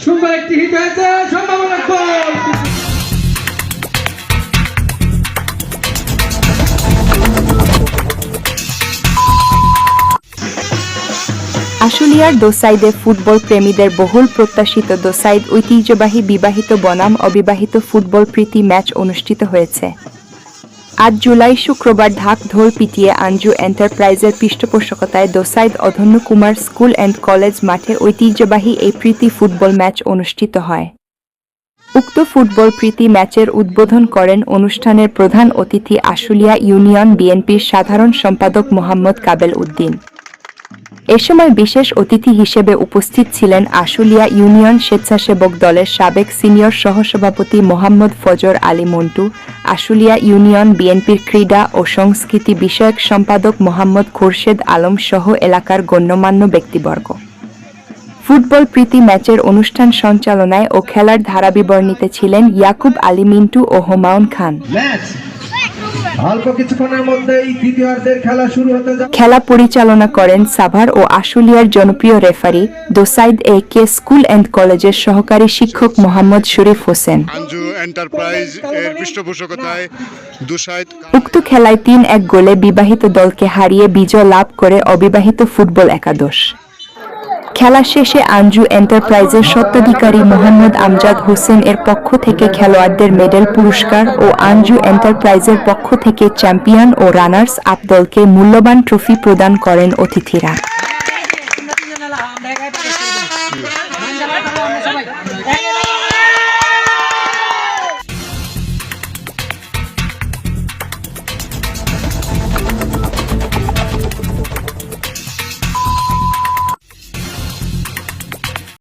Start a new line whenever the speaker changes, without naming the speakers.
সুন্দর একটি হিট হয়েছে, সম্ভাবনা গোল।
আশুলিয়ার দোসাইদে ফুটবল প্রেমীদের বহুল প্রত্যাশিত দোসাইদ ঐতিহ্যবাহী বিবাহিত বনাম অবিবাহিত ফুটবল প্রীতি ম্যাচ অনুষ্ঠিত হয়েছে। ৮ জুলাই শুক্রবার ঢাক ঢোল পিটিয়ে আঞ্জু এন্টারপ্রাইজের পৃষ্ঠপোষকতায় দোসাইদ অধন্য কুমার স্কুল অ্যান্ড কলেজ মাঠে ঐতিহ্যবাহী এই প্রীতি ফুটবল ম্যাচ অনুষ্ঠিত হয়। উক্ত ফুটবল প্রীতি ম্যাচের উদ্বোধন করেন অনুষ্ঠানের প্রধান অতিথি আশুলিয়া ইউনিয়ন বিএনপির সাধারণ সম্পাদক মোহাম্মদ কাবেল উদ্দিন। এ সময় বিশেষ অতিথি হিসেবে উপস্থিত ছিলেন আশুলিয়া ইউনিয়ন স্বেচ্ছাসেবক দলের সাবেক সিনিয়র সহসভাপতি মোহাম্মদ ফজর আলী মন্টু, আশুলিয়া ইউনিয়ন বিএনপির ক্রীড়া ও সংস্কৃতি বিষয়ক সম্পাদক মোহাম্মদ খোরশেদ আলম সহ এলাকার গণ্যমান্য ব্যক্তিবর্গ। ফুটবল প্রীতি ম্যাচের অনুষ্ঠান সঞ্চালনায় ও খেলার ধারাবিবরণীতে ছিলেন ইয়াকুব আলী মিন্টু ও হুমায়ুন খান।
অল্প কিছুক্ষণের মধ্যেই তৃতীয়ার্ধের খেলা শুরু হতে যাচ্ছে।
খেলা পরিচালনা করেন সাভার ও আশুলিয়ার জনপ্রিয় referee Dosaid A K school and কলেজের সহকারী শিক্ষক মোহাম্মদ শরীফ হোসেন।
আঞ্জু এন্টারপ্রাইজ এর পৃষ্ঠপোষকতায় দোসাইদ
উক্ত খেলায় ৩-১ গোলে বিবাহিত দলকে হারিয়ে বিজয় লাভ করে অবিবাহিত ফুটবল একাদশ। খেলা শেষে আঞ্জু এন্টারপ্রাইজের স্বত্বাধিকারী মোহাম্মদ আমজাদ হোসেন এর পক্ষ থেকে খেলোয়াড়দের মেডেল পুরস্কার ও আঞ্জু এন্টারপ্রাইজের পক্ষ থেকে চ্যাম্পিয়ন ও রানার্স আপ দলকে মূল্যবান ট্রফি প্রদান করেন অতিথিরা।